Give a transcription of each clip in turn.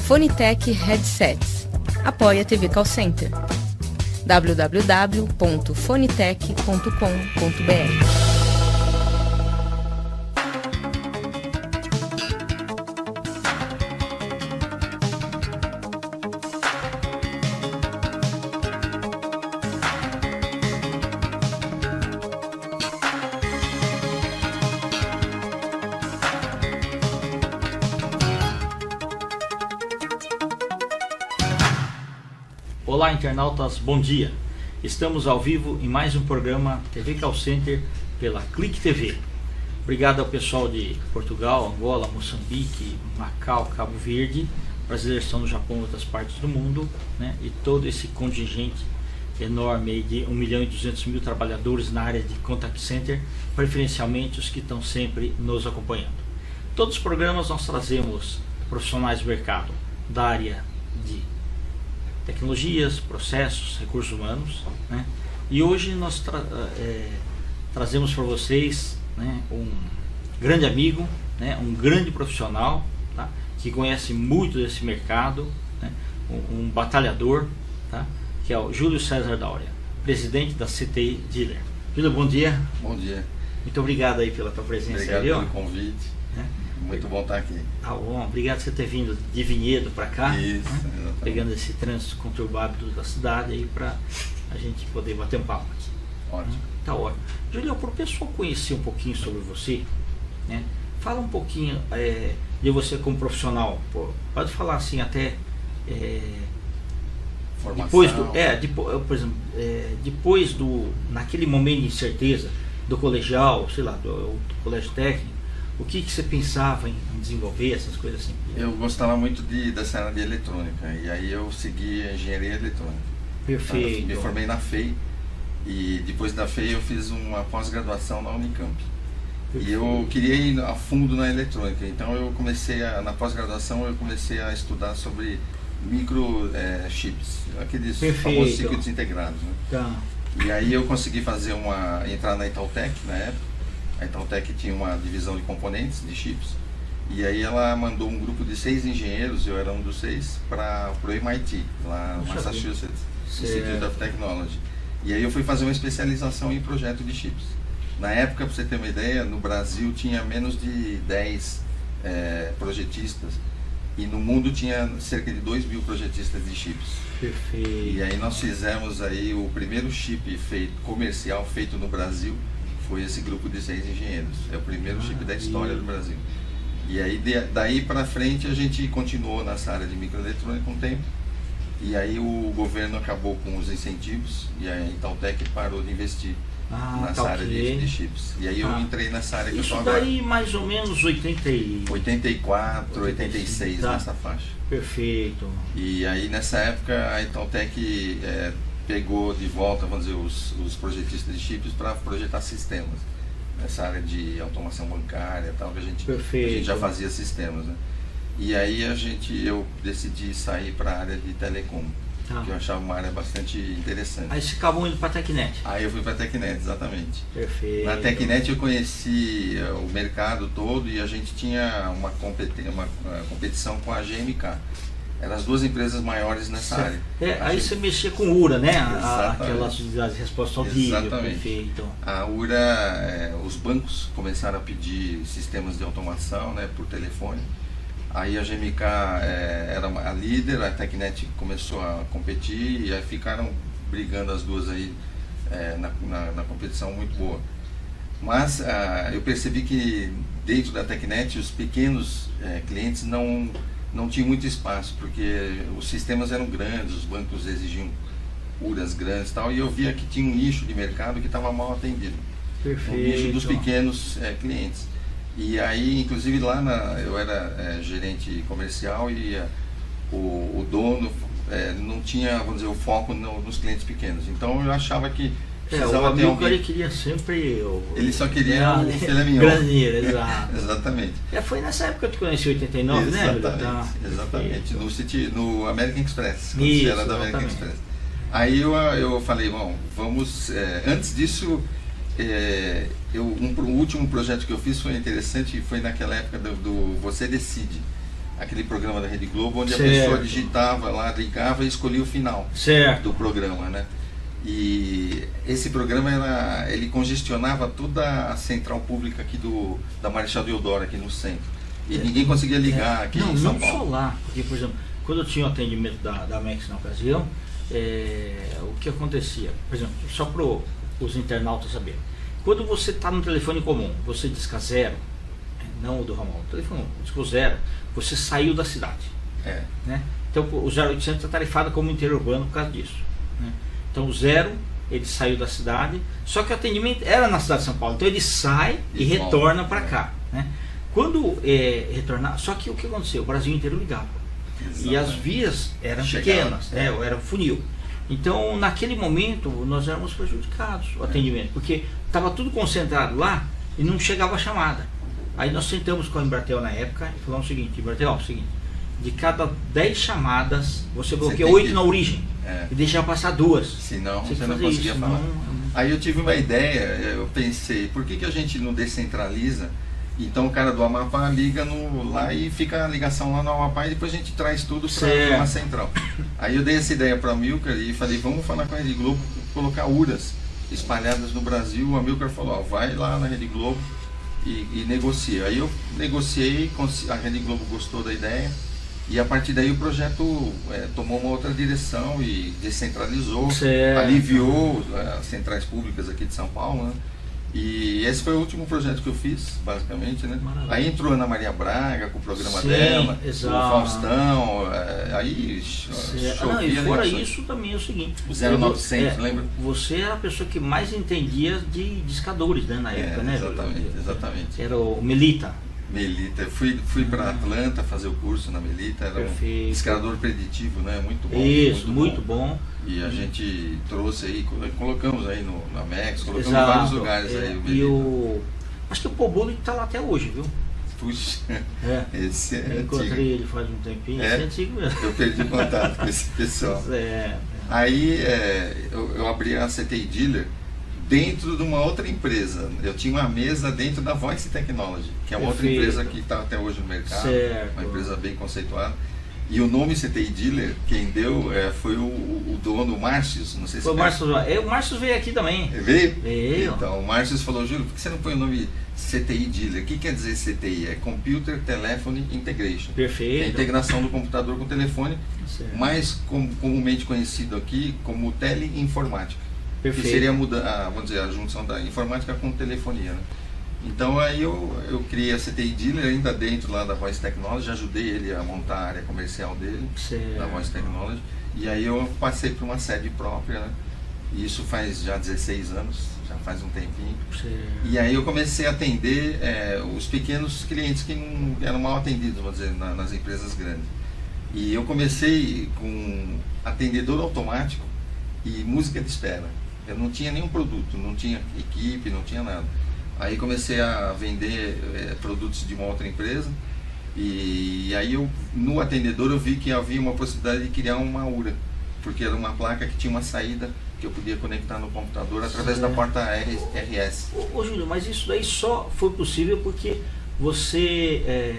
Fonitec Headsets. Apoia a TV Call Center. www.fonitec.com.br. Olá, internautas, bom dia! Estamos ao vivo em mais um programa TV Call Center pela Clique TV. Obrigado ao pessoal de Portugal, Angola, Moçambique, Macau, Cabo Verde, brasileiros estão no Japão e outras partes do mundo, né? E todo esse contingente enorme aí de 1.200.000 trabalhadores na área de Contact Center, preferencialmente os que estão sempre nos acompanhando. Todos os programas nós trazemos profissionais do mercado da área de tecnologias, processos, recursos humanos, né? E hoje nós trazemos para vocês, né, um grande amigo, né, um grande profissional, tá, que conhece muito desse mercado, né, um batalhador, tá, que é o Júlio César Daurea, presidente da CTI Dealer. Júlio, bom dia. Bom dia. Muito obrigado aí pela tua presença. Obrigado aí, pelo convite. Muito bom estar aqui. Tá bom, obrigado por você ter vindo de Vinhedo para cá. Isso, né? Pegando esse trânsito conturbado da cidade aí para a gente poder bater um papo aqui. Ótimo. Tá ótimo. Júlio, para o pessoal conhecer um pouquinho sobre você, né? Fala um pouquinho de você como profissional. Pode falar assim até formação. Por exemplo, depois naquele momento de incerteza do colegial, sei lá, do colégio técnico, o que você pensava em desenvolver, essas coisas assim? Eu gostava muito dessa área de eletrônica, e aí eu segui a engenharia eletrônica. Perfeito. Me formei na FEI, e depois da FEI eu fiz uma pós-graduação na Unicamp. Perfeito. E eu queria ir a fundo na eletrônica, então eu na pós-graduação eu comecei a estudar sobre microchips, aqueles famosos circuitos integrados, né? Tá. E aí eu consegui entrar na Itautec na época. A Itautec tinha uma divisão de componentes, de chips, e aí ela mandou um grupo de 6 engenheiros, eu era um dos 6, para o MIT, lá no Massachusetts Institute of Technology. E aí eu fui fazer uma especialização em projeto de chips. Na época, para você ter uma ideia, no Brasil tinha menos de 10 projetistas, e no mundo tinha cerca de 2.000 projetistas de chips. Perfeito. E aí nós fizemos aí o primeiro chip comercial feito no Brasil. Foi esse grupo de 6 engenheiros. É o primeiro chip da história do Brasil. E aí daí para frente a gente continuou nessa área de microeletrônica um tempo. E aí o governo acabou com os incentivos e a Itautec parou de investir nessa área de chips. E aí eu entrei nessa área que eu estou agora. Isso daí mais ou menos 84, 86, nessa faixa. Perfeito. E aí nessa época a Itautec pegou de volta, vamos dizer, os projetistas de chips para projetar sistemas nessa área de automação bancária e tal, que a gente já fazia sistemas, né? E aí eu decidi sair para a área de telecom, que eu achava uma área bastante interessante. Aí você acabou indo para a Tecnet. Aí eu fui para a Tecnet, exatamente. Perfeito. Na Tecnet eu conheci o mercado todo e a gente tinha uma competição com a GMK. Eram as duas empresas maiores nessa área. Aí você mexia com URA, né? Aquelas respostas ao vídeo. Exatamente. Perfeito. A URA, os bancos começaram a pedir sistemas de automação, né, por telefone. Aí a GMK era a líder, a Tecnet começou a competir e aí ficaram brigando as duas aí na competição muito boa. Mas eu percebi que dentro da Tecnet os pequenos clientes não tinha muito espaço, porque os sistemas eram grandes, os bancos exigiam URAs grandes e tal, e eu via que tinha um nicho de mercado que estava mal atendido. Perfeito. Um nicho dos pequenos clientes. E aí, inclusive lá eu era gerente comercial e o dono não tinha, vamos dizer, o foco nos clientes pequenos. Então eu achava que o amigo ele queria sempre ele só queria o filé mignon. Exato. Exatamente. Foi nessa época que eu te conheci, em 89, exatamente, né? No American Express, quando você era da American Express. Aí eu falei, bom, vamos, antes disso, o último projeto que eu fiz foi interessante, foi naquela época do Você Decide. aquele programa da Rede Globo, onde Certo. a pessoa digitava lá, ligava e escolhia o final Certo. do programa, né? E esse programa ele congestionava toda a central pública aqui da Marechal Deodoro, aqui no centro. E ninguém conseguia ligar aqui não, em São não Paulo. só lá, porque, por exemplo, quando eu tinha o atendimento da MEX na ocasião, o que acontecia? Por exemplo, só para os internautas saberem. Quando você está no telefone comum, você disca 0, não o do ramal, o telefone disca 0, você saiu da cidade. Né? Então o 0800 é tarifado como interurbano por causa disso. Né? Então o 0, ele saiu da cidade, só que o atendimento era na cidade de São Paulo, então ele sai e retorna para cá. Né? Quando retornar, só que o que aconteceu? O Brasil inteiro ligava. Exatamente. E as vias eram pequenas, era funil. Então naquele momento nós éramos prejudicados, o atendimento, porque estava tudo concentrado lá e não chegava a chamada. Aí nós sentamos com a Embratel na época e falamos o seguinte: Embratel, é o seguinte, de cada 10 chamadas você bloqueia 8 na origem e deixa passar 2. Senão Você você não conseguia isso, falar. não. Aí eu tive uma ideia, eu pensei, por que a gente não descentraliza? Então o cara do Amapá liga lá e fica a ligação lá no Amapá e depois a gente traz tudo para uma central. Aí eu dei essa ideia para a Milcar e falei, vamos falar com a Rede Globo, colocar URAs espalhadas no Brasil. A Milcar falou, vai lá na Rede Globo e negocia. Aí eu negociei, a Rede Globo gostou da ideia e a partir daí o projeto tomou uma outra direção e descentralizou, aliviou as centrais públicas aqui de São Paulo, né? E esse foi o último projeto que eu fiz, basicamente, né? Maravilha. Aí entrou a Ana Maria Braga com o programa dela, exato. o Faustão, aí Não, e fora isso também é o seguinte, o 0900, lembra? Você era a pessoa que mais entendia de discadores, né, na época, né? Exatamente. Era o Melita. Melita, fui para Atlanta fazer o curso na Melita, era um discador preditivo, né? Muito bom. Isso, muito bom. E a gente trouxe aí, colocamos aí na Mex, colocamos em vários lugares aí. Acho que o Pobolo está lá até hoje, viu? Puxa, esse eu encontrei ele faz um tempinho, esse é antigo mesmo. Eu perdi contato com esse pessoal. Aí eu abri a CTI Dealer dentro de uma outra empresa. Eu tinha uma mesa dentro da Voice Technology, que é uma outra empresa que está até hoje no mercado, uma empresa bem conceituada. E o nome CTI Dealer, quem deu foi o dono, o Márcios, não sei se foi o Márcios veio aqui também. Veio? Veio. Então, o Márcios falou, Júlio, por que você não põe o nome CTI Dealer? O que quer dizer CTI? É Computer Telephone Integration. Perfeito. É a integração do computador com o telefone, mais comumente conhecido aqui como teleinformática. Perfeito. Que seria vamos dizer, a junção da informática com telefonia, né? Então aí eu criei a CTI Dealer ainda dentro lá da Voice Technology, ajudei ele a montar a área comercial dele, da Voice Technology, e aí eu passei para uma sede própria, né? E isso faz já 16 anos, já faz um tempinho. E aí eu comecei a atender os pequenos clientes que não eram mal atendidos, vamos dizer, nas empresas grandes. E eu comecei com atendedor automático e música de espera. Eu não tinha nenhum produto, não tinha equipe, não tinha nada. Aí comecei a vender produtos de uma outra empresa e aí no atendedor eu vi que havia uma possibilidade de criar uma URA, porque era uma placa que tinha uma saída que eu podia conectar no computador através da porta RS. Ô Júlio, mas isso daí só foi possível porque você,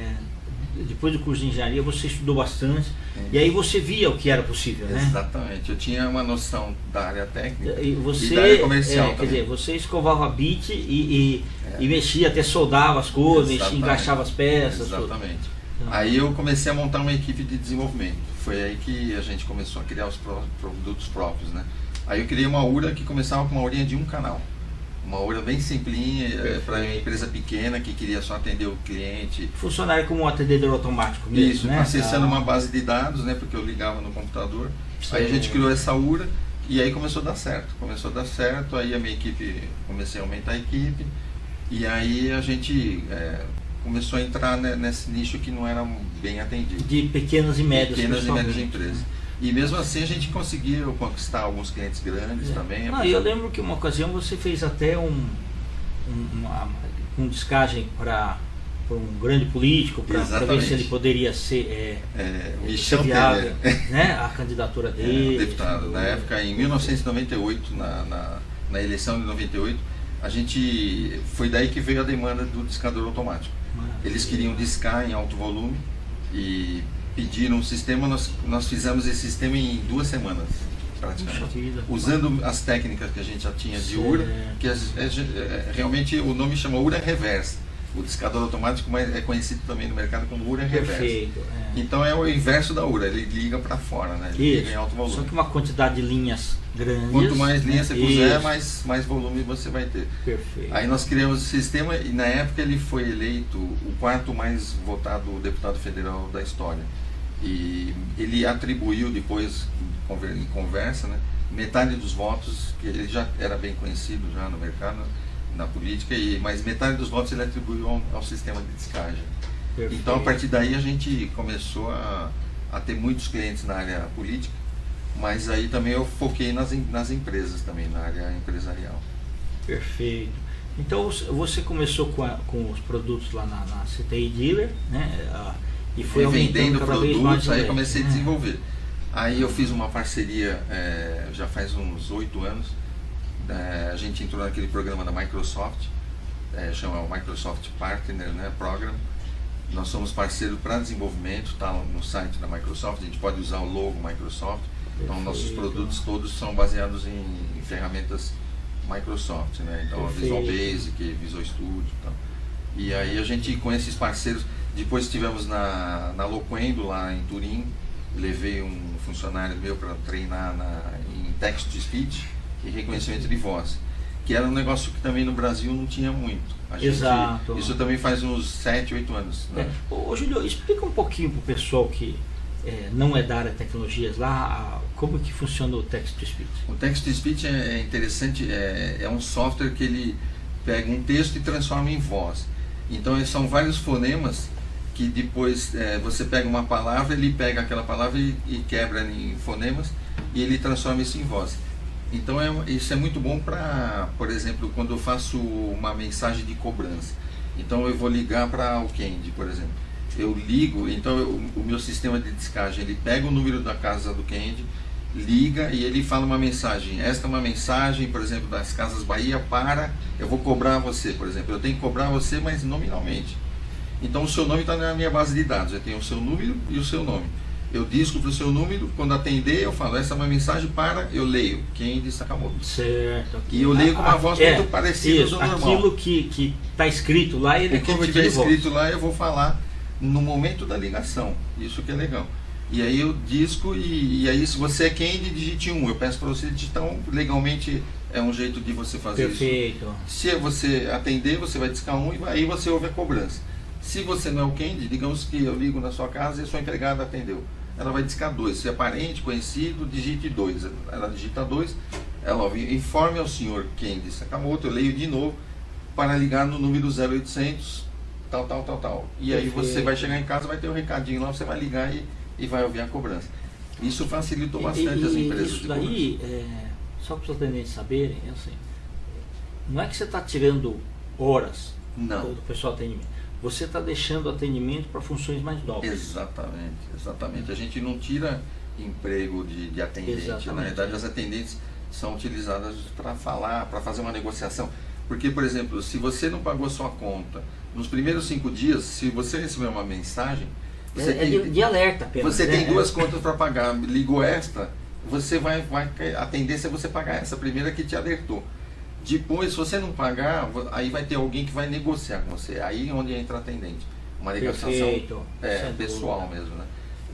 depois do curso de engenharia, você estudou bastante. E aí você via o que era possível, né? Exatamente, eu tinha uma noção da área técnica e da área comercial quer dizer, você escovava bit e mexia, até soldava as coisas, mexia, encaixava as peças. Exatamente. Aí eu comecei a montar uma equipe de desenvolvimento. Foi aí que a gente começou a criar os produtos próprios, né? Aí eu criei uma URA que começava com uma URA de um canal. Uma URA bem simplinha, para uma empresa pequena que queria só atender o cliente. Funcionaria como um atendedor automático mesmo, isso, né? Acessando uma base de dados, né? Porque eu ligava no computador. Aí a gente criou essa URA e aí começou a dar certo. Aí a minha equipe, comecei a aumentar a equipe. E aí a gente começou a entrar nesse nicho que não era bem atendido. De pequenas e médias empresas. E mesmo assim a gente conseguiu conquistar alguns clientes grandes também. Não, eu lembro que uma ocasião você fez até um descagem para um grande político, para ver se ele poderia ser viável, né? A candidatura dele. Deputado. Na época, em 1998, na eleição de 98, foi daí que veio a demanda do discador automático. Eles queriam discar em alto volume e pediram um sistema, nós fizemos esse sistema em 2 semanas, praticamente. Usando as técnicas que a gente já tinha de URA, que realmente o nome chama URA reversa. O discador automático é conhecido também no mercado como URA reversa. Perfeito. Então é o inverso da URA, ele liga para fora, né? Ele liga em alto volume. Só que uma quantidade de linhas grandes. Quanto mais linhas você puser, mais volume você vai ter. Perfeito. Aí nós criamos esse sistema e na época ele foi eleito o 4º mais votado deputado federal da história. E ele atribuiu depois, em conversa, né, metade dos votos, que ele já era bem conhecido já no mercado, na política, mas metade dos votos ele atribuiu ao sistema de descagem. Perfeito. Então a partir daí a gente começou a ter muitos clientes na área política, mas aí também eu foquei nas empresas também, na área empresarial. Perfeito. Então você começou com os produtos lá na CTI Dealer, né? E foi vendendo produtos, aí comecei a né? desenvolver. Aí eu fiz uma parceria, já faz uns 8 anos, a gente entrou naquele programa da Microsoft, chama Microsoft Partner, né, Program. Nós somos parceiro para desenvolvimento, está no site da Microsoft, a gente pode usar o logo Microsoft. Então nossos produtos todos são baseados em ferramentas Microsoft, né? Então a Visual Basic, Visual Studio e tal. E aí a gente, com esses parceiros, depois estivemos na Loquendo lá em Turim, levei um funcionário meu para treinar em Text to Speech e reconhecimento de voz, que era um negócio que também no Brasil não tinha muito. Exato. Isso também faz uns 7, 8 anos. Né? Ô Júlio, explica um pouquinho para o pessoal que não é da área de tecnologias lá, como que funciona o Text to Speech. O Text to Speech é interessante, é um software que ele pega um texto e transforma em voz. Então são vários fonemas que depois você pega uma palavra, ele pega aquela palavra e quebra em fonemas e ele transforma isso em voz. Então isso é muito bom para, por exemplo, quando eu faço uma mensagem de cobrança. Então eu vou ligar para o Candy, por exemplo. Eu ligo, então o meu sistema de descagem, ele pega o número da casa do Candy, liga e ele fala uma mensagem. Esta é uma mensagem, por exemplo, das Casas Bahia eu vou cobrar você, por exemplo. Eu tenho que cobrar você, mas nominalmente. Então o seu nome está na minha base de dados, eu tenho o seu número e o seu nome. Eu disco para o seu número, quando atender eu falo, essa é uma mensagem eu leio, Candy Sakamoto. Certo. E eu leio com uma voz muito parecida do normal. Aquilo que está escrito lá, ele é como estiver escrito lá, eu vou falar no momento da ligação, isso que é legal. E aí eu disco e aí se você é Candy, digite 1, eu peço para você digitar 1, legalmente é um jeito de você fazer Perfeito. Isso. Se você atender, você vai discar 1 e aí você ouve a cobrança. Se você não é o Candy, digamos que eu ligo na sua casa e a sua empregada atendeu. Ela vai discar 2. Se é parente, conhecido, digite 2. Ela digita 2, ela ouve, informe ao senhor Candy Sakamoto, eu leio de novo, para ligar no número 0800, tal. E aí você vai chegar em casa, vai ter um recadinho lá, você vai ligar e vai ouvir a cobrança. Isso facilitou bastante as empresas. Isso daí, só para os atendentes saberem, assim, não é que você está tirando horas do pessoal atendimento. Você está deixando atendimento para funções mais novas. Exatamente. A gente não tira emprego de atendente. Exatamente. Na verdade, as atendentes são utilizadas para falar, para fazer uma negociação. Porque, por exemplo, se você não pagou sua conta, nos primeiros 5 dias, se você receber uma mensagem... de alerta apenas. Você tem 2 contas para pagar, ligou esta, você vai a tendência é você pagar essa primeira que te alertou. Depois, se você não pagar, aí vai ter alguém que vai negociar com você. Aí é onde entra a atendente. Uma negociação pessoal mesmo, né?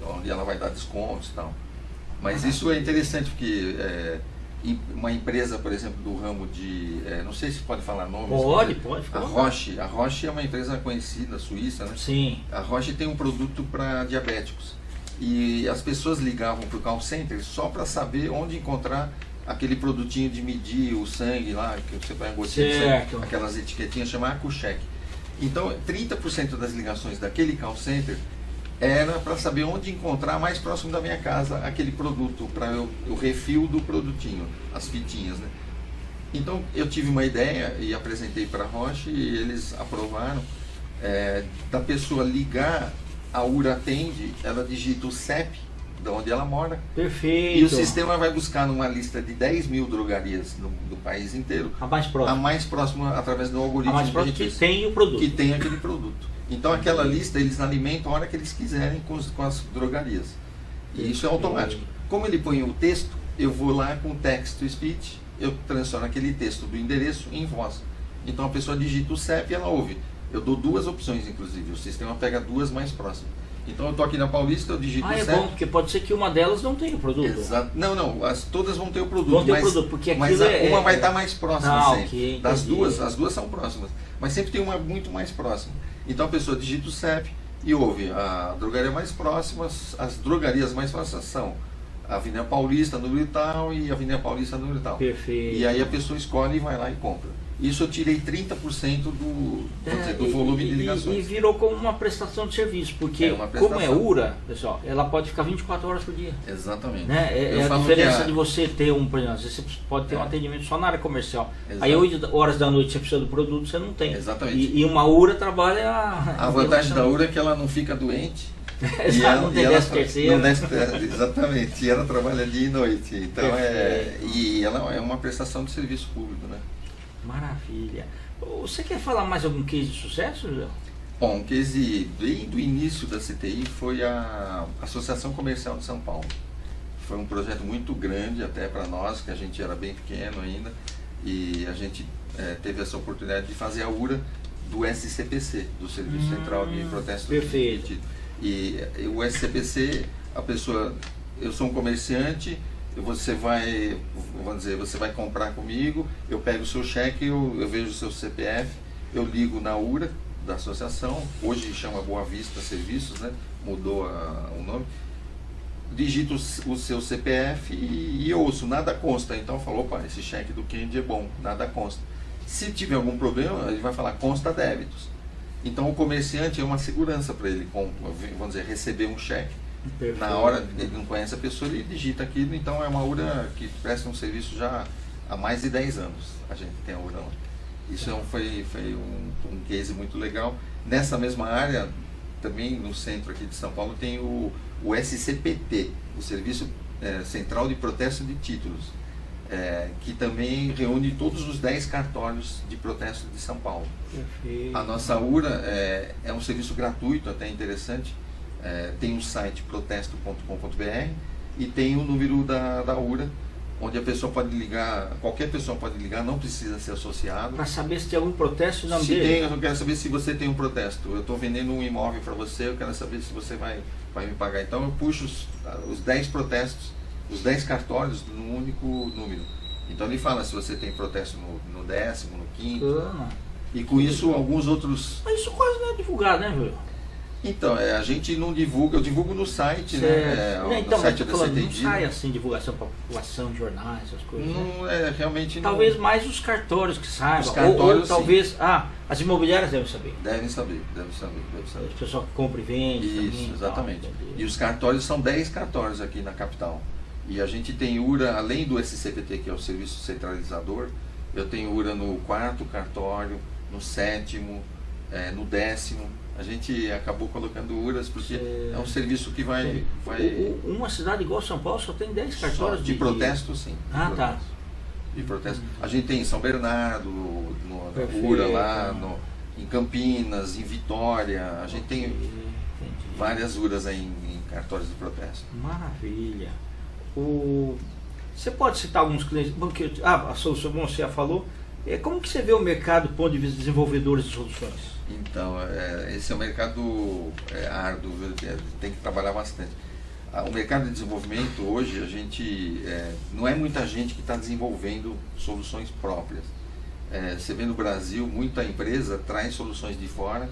Onde ela vai dar descontos e tal. Mas isso é interessante porque uma empresa, por exemplo, do ramo de... não sei se pode falar nomes. Pode. A Roche é uma empresa conhecida, suíça, né? Sim. A Roche tem um produto para diabéticos. E as pessoas ligavam para o call center só para saber onde encontrar aquele produtinho de medir o sangue lá, que você vai gotinha de sangue, aquelas etiquetinhas, chama AcuCheck. Então, 30% das ligações daquele call center era para saber onde encontrar mais próximo da minha casa aquele produto, para o refil do produtinho, as fitinhas, né? Então, eu tive uma ideia e apresentei para a Roche e eles aprovaram, da pessoa ligar, a URA atende, ela digita o CEP de onde ela mora. Perfeito. E o sistema vai buscar numa lista de 10 mil drogarias do país inteiro, A mais próxima. a mais próxima através do algoritmo A mais próxima que gente- tem o produto. que tem aquele produto. Então aquela lista eles alimentam a hora que eles quiserem com as drogarias. E isso é automático. Como ele põe o texto, eu vou lá com text to speech, eu transformo aquele texto do endereço em voz. Então a pessoa digita o CEP e ela ouve. Eu dou duas opções, inclusive. O sistema pega duas mais próximas. Então eu estou aqui na Paulista, eu digito o É CEP. bom, porque pode ser que uma delas não tenha o produto. Exato. Não, todas vão ter o produto. Vão ter o mas, produto, porque mas aquilo uma é- vai estar mais próxima Ah, sempre. ok, Das entendi. duas, as duas são próximas. Mas sempre tem uma muito mais próxima. Então a pessoa digita o CEP e ouve a drogaria mais próxima, as drogarias mais próximas são a Avenida Paulista, número tal, e a Avenida Paulista, número tal. Perfeito. E aí a pessoa escolhe e vai lá e compra. Isso eu tirei 30% do volume de ligações. E virou como uma prestação de serviço, porque É uma como é prestação. URA, pessoal, ela pode ficar 24 horas por dia. Exatamente. Né? Eu É a falo diferença que de você ter por exemplo, às vezes você pode ter um É. atendimento só na área comercial. Exato. Aí 8 horas da noite você precisa do produto, você não tem. Exatamente. E uma URA trabalha... A vantagem da URA é que ela não fica doente. Exato, não tem 13º. Exatamente, e ela trabalha dia e noite. Então e ela é uma prestação de serviço público, né? Maravilha. Você quer falar mais algum case de sucesso, José? Bom, um case desde o início da CTI foi a Associação Comercial de São Paulo. Foi um projeto muito grande até para nós, que a gente era bem pequeno ainda, e a gente teve essa oportunidade de fazer a URA do SCPC, do Serviço Central de Protesto. Perfeito. E o SCPC, a pessoa, eu sou um comerciante, você vai, vamos dizer, você vai comprar comigo, eu pego o seu cheque, eu vejo o seu CPF, eu ligo na URA da associação, hoje chama Boa Vista Serviços, né? Mudou o nome, digito o seu CPF e eu ouço, nada consta, então falou, opa, esse cheque do Kendi é bom, nada consta. Se tiver algum problema, ele vai falar, consta débitos. Então o comerciante é uma segurança para ele, vamos dizer, receber um cheque. Perfeito. Na hora, ele não conhece a pessoa, ele digita aquilo, então é uma URA que presta um serviço já há mais de 10 anos, a gente tem a URA lá. Isso foi um case muito legal. Nessa mesma área, também no centro aqui de São Paulo, tem o SCPT, o Serviço Central de Protesto de Títulos, que também reúne todos os 10 cartórios de protesto de São Paulo. Perfeito. A nossa URA é um serviço gratuito, até interessante. Tem um site protesto.com.br e tem o número da URA, onde a pessoa pode ligar, qualquer pessoa pode ligar, não precisa ser associado. Para saber se tem algum protesto no nome Se dele. tem, eu quero saber se você tem um protesto. Eu estou vendendo um imóvel para você, eu quero saber se você vai me pagar. Então eu puxo os 10 protestos, os 10 cartórios num único número. Então ele fala se você tem protesto no 10º, no 5º. Bacana. E com isso alguns outros... Mas isso quase não é divulgado, né, Júlio? Então, a gente não divulga, eu divulgo no site, Certo. né? Então, No mas site tô da falando, não CTI. sai assim divulgação para população, jornais, essas coisas. né? Não, realmente não. Talvez mais os cartórios que saibam. Os Ou cartórios, talvez. As imobiliárias devem saber. Devem saber. O pessoal que compra e vende. Isso, também, exatamente. tal, E os cartórios são 10 cartórios aqui na capital. E a gente tem URA, além do SCPT, que é o Serviço Centralizador, eu tenho URA no 4º cartório, no 7º, no 10º. A gente acabou colocando URAs porque é um serviço que vai Uma cidade igual São Paulo só tem 10 cartórios de protesto, sim. Ah, de tá. protesto. De protesto. A gente tem em São Bernardo, no Perfeito. URA lá, em Campinas, em Vitória. A gente tem Entendi. várias URAs aí em cartórios de protesto. Maravilha. Você pode citar alguns clientes? Bom, a solução, bom, você já falou. Como que você vê o mercado do ponto de vista de desenvolvedores de soluções? Então, esse é um mercado árduo, tem que trabalhar bastante. O mercado de desenvolvimento hoje, a gente não é muita gente que está desenvolvendo soluções próprias. Você vê no Brasil, muita empresa traz soluções de fora,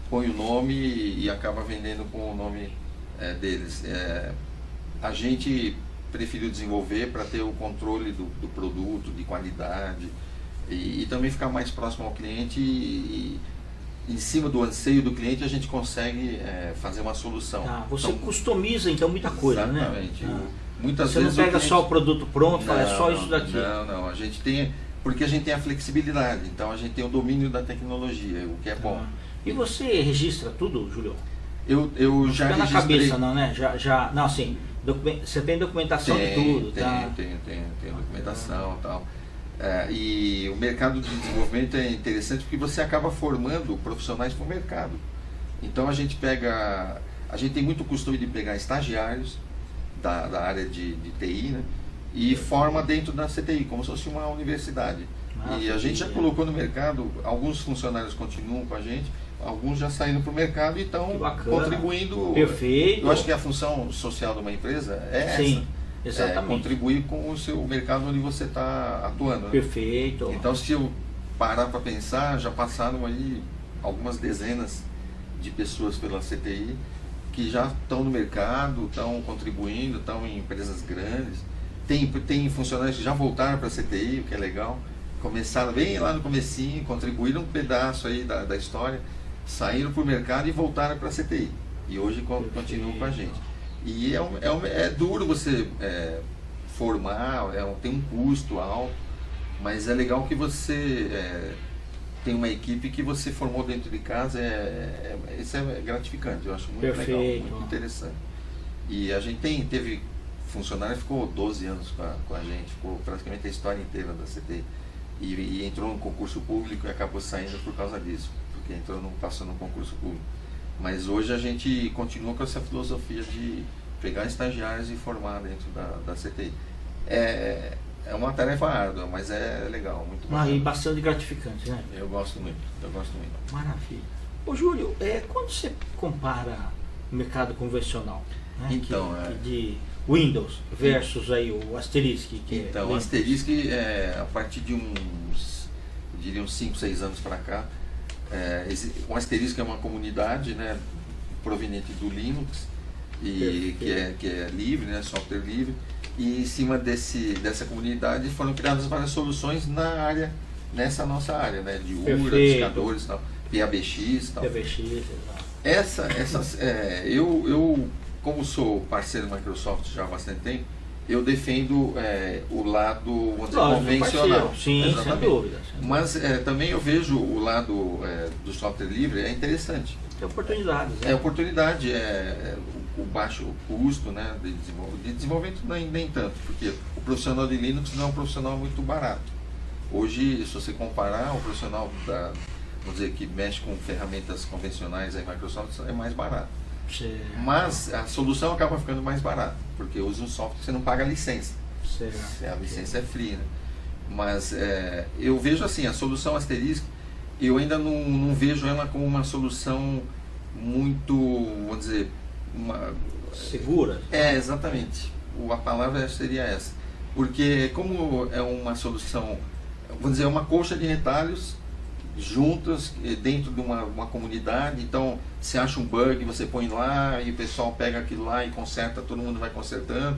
põe o nome e acaba vendendo com o nome deles. A gente preferiu desenvolver para ter o controle do produto, de qualidade e também ficar mais próximo ao cliente e em cima do anseio do cliente a gente consegue fazer uma solução. Você então, customiza então muita coisa, exatamente. né? Muitas Você vezes não pega cliente... só o produto pronto e fala, é só isso daqui. Não, a gente tem, porque a gente tem a flexibilidade, então a gente tem o domínio da tecnologia, o que é bom. E você registra tudo, Júlio? Eu já Fica na registrei... cabeça, não, né? Não, assim, Você tem documentação de tudo, tá? Tem documentação e tal. E o mercado de desenvolvimento é interessante porque você acaba formando profissionais para o mercado. Então a gente tem muito costume de pegar estagiários da área de TI, né? E forma dentro da CTI, como se fosse uma universidade. E a gente já colocou no mercado, alguns funcionários continuam com a gente, alguns já saíram para o mercado e estão contribuindo. Perfeito. Eu acho que a função social de uma empresa é Sim, essa. exatamente. Contribuir com o seu mercado onde você está atuando. Né? Perfeito. Então, se eu parar para pensar, já passaram aí algumas dezenas de pessoas pela CTI que já estão no mercado, estão contribuindo, estão em empresas grandes. Tem funcionários que já voltaram para a CTI, o que é legal. Começaram bem lá no comecinho, contribuíram um pedaço aí da história, saíram para o mercado e voltaram para a CTI. E hoje continuam com a gente. E é duro você formar, tem um custo alto, mas é legal que você tem uma equipe que você formou dentro de casa. Isso é gratificante, eu acho muito legal, muito interessante. E a gente teve funcionário que ficou 12 anos com a gente, ficou praticamente a história inteira da CTI. E entrou no concurso público e acabou saindo por causa disso, porque passou no concurso público. Mas hoje a gente continua com essa filosofia de pegar estagiários e formar dentro da CTI. É uma tarefa árdua, mas é legal, muito bom. E bastante gratificante, né? Eu gosto muito. Maravilha. Ô Júlio, quando você compara o mercado convencional, né, então, de Windows versus aí o Asterisk? O Asterisk a partir de uns 5, 6 anos para cá, o Asterisk é uma comunidade, né, proveniente do Linux, e que é livre, né, software livre, e em cima dessa comunidade foram criadas várias soluções nessa nossa área, né, de URA, discadores, tal, PABX, tal. PABX, exato. Eu como sou parceiro da Microsoft já há bastante tempo, eu defendo o lado, vamos dizer, convencional. Sim, sem dúvida. Mas também eu vejo o lado do software livre, é interessante. Tem oportunidades. É oportunidade, o baixo custo, né, de desenvolvimento nem tanto, porque o profissional de Linux não é um profissional muito barato. Hoje, se você comparar, o profissional vamos dizer, que mexe com ferramentas convencionais da Microsoft é mais barato. Mas a solução acaba ficando mais barata, porque usa um software que você não paga a licença. A licença é free, né? Mas eu vejo assim, a solução Asterisk, eu ainda não vejo ela como uma solução muito, vamos dizer, segura? Exatamente. A palavra seria essa. Porque como é uma solução, vamos dizer, uma colcha de retalhos juntas dentro de uma comunidade, então você acha um bug, você põe lá e o pessoal pega aquilo lá e conserta, todo mundo vai consertando.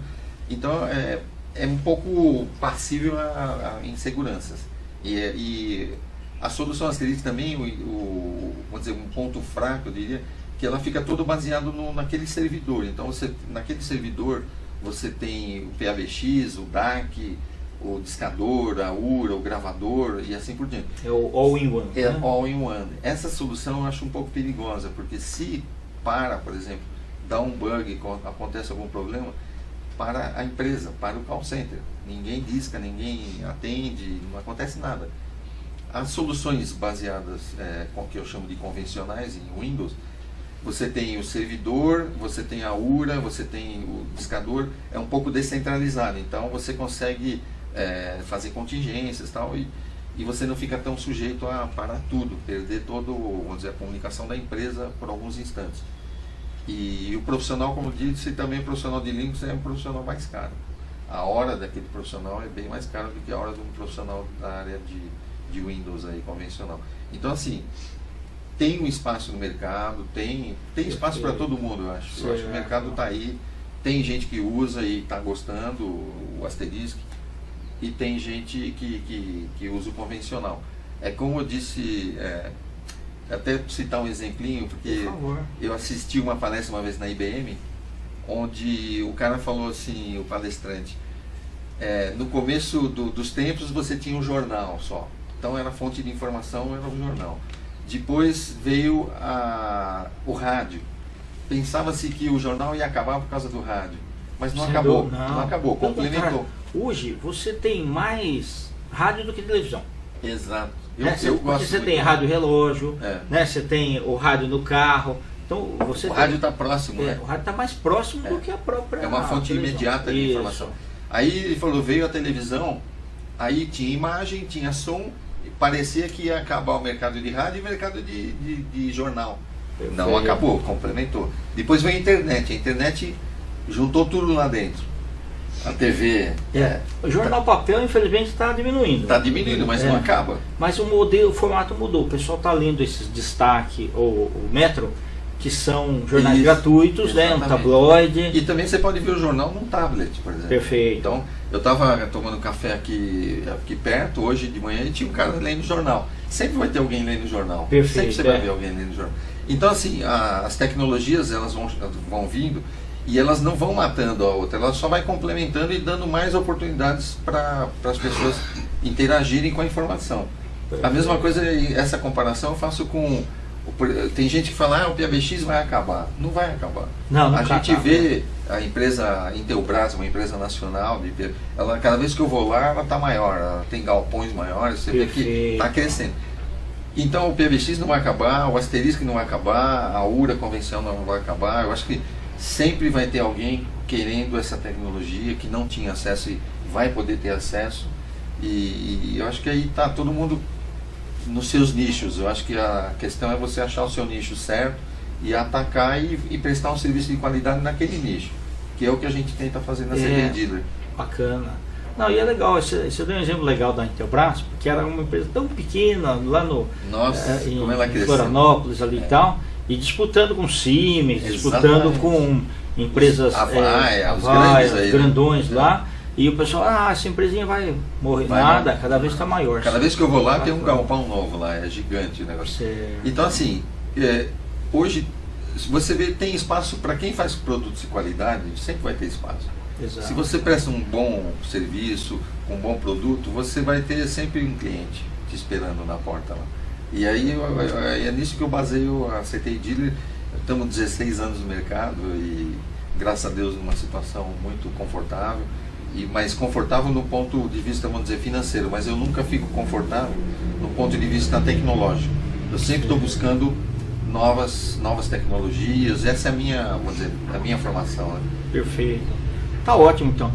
Então é um pouco passível a inseguranças. E a solução Asterisk também, vamos dizer, um ponto fraco, eu diria, que ela fica todo baseado naquele servidor. Então naquele servidor você tem o PABX, o DAC, o discador, a URA, o gravador e assim por diante. É o all-in-one. É all-in-one. Essa solução eu acho um pouco perigosa, porque se por exemplo, dá um bug, acontece algum problema, para a empresa, para o call center. Ninguém disca, ninguém atende, não acontece nada. As soluções baseadas, com o que eu chamo de convencionais, em Windows, você tem o servidor, você tem a URA, você tem o discador, é um pouco descentralizado, então você consegue fazer contingências e tal, e você não fica tão sujeito a parar tudo, perder vamos dizer, a comunicação da empresa por alguns instantes. E o profissional, como disse, também o profissional de Linux é um profissional mais caro. A hora daquele profissional é bem mais cara do que a hora de um profissional da área de Windows aí, convencional. Então assim, tem um espaço no mercado, tem espaço para todo mundo, eu acho. Eu acho que o mercado está aí, tem gente que usa e está gostando, o Asterisk, e tem gente que usa o convencional. É como eu disse, até citar um exemplinho, porque eu assisti uma palestra uma vez na IBM, onde o cara falou assim, o palestrante, no começo dos tempos você tinha um jornal só, então era fonte de informação, era um jornal. Depois veio o rádio. Pensava-se que o jornal ia acabar por causa do rádio, Mas não Sem acabou, dúvida, não acabou, Pelo complementou. contrário, hoje você tem mais rádio do que televisão. Exato. Porque você tem rádio relógio, né? Você tem o rádio no carro. Então você o rádio está próximo, né? O rádio está mais próximo do que a própria. É uma fonte televisão. imediata de Isso. informação. Aí ele falou, veio a televisão, aí tinha imagem, tinha som, e parecia que ia acabar o mercado de rádio e o mercado de jornal. Perfeito. Não acabou, complementou. Depois veio a internet juntou tudo lá dentro. A TV. O jornal papel, infelizmente, está diminuindo. Está diminuindo, mas não acaba. Mas o formato mudou. O pessoal está lendo esses destaque, ou o Metro, que são jornais gratuitos, né? Um tabloide. E também você pode ver o jornal num tablet, por exemplo. Perfeito. Então, eu estava tomando café aqui perto, hoje de manhã, e tinha um cara lendo jornal. Sempre vai ter alguém lendo jornal. Perfeito, Sempre você vai ver alguém lendo jornal. Então, assim, as tecnologias, elas vão vindo, e elas não vão matando a outra, elas só vai complementando e dando mais oportunidades para as pessoas interagirem com a informação. A mesma coisa, essa comparação eu faço com... Tem gente que fala, o PABX vai acabar. Não vai acabar. Não a gente vê a empresa Intelbras, uma empresa nacional, ela, cada vez que eu vou lá, ela está maior, ela tem galpões maiores, você vê que está crescendo. Então o PABX não vai acabar, o Asterisco não vai acabar, a URA convencional não vai acabar. Eu acho que sempre vai ter alguém querendo essa tecnologia, que não tinha acesso e vai poder ter acesso. E eu acho que aí está todo mundo nos seus nichos. Eu acho que a questão é você achar o seu nicho certo e atacar e prestar um serviço de qualidade naquele nicho, que é o que a gente tenta fazer na CD Dealer. Bacana. Não, e é legal, você deu um exemplo legal da Intelbras, porque era uma empresa tão pequena lá no como ela em Florianópolis ali e tal, e disputando com Siemens, disputando com empresas os grandões lá. E o pessoal, essa empresinha vai morrer. Nada, cada vez está maior. Cada vez que eu vou lá tem um galpão novo lá, é gigante o negócio. Então assim, hoje, se você vê, tem espaço para quem faz produtos de qualidade, sempre vai ter espaço. Exato. Se você presta um bom serviço, um bom produto, você vai ter sempre um cliente te esperando na porta lá. E aí é nisso que eu baseio a CTI Dealer. Estamos 16 anos no mercado e graças a Deus numa situação muito confortável. Mas confortável no ponto de vista, vamos dizer, financeiro, mas eu nunca fico confortável no ponto de vista tecnológico. Eu sempre estou buscando novas tecnologias, essa é a minha, vamos dizer, a minha formação. Né? Perfeito. Tá ótimo então.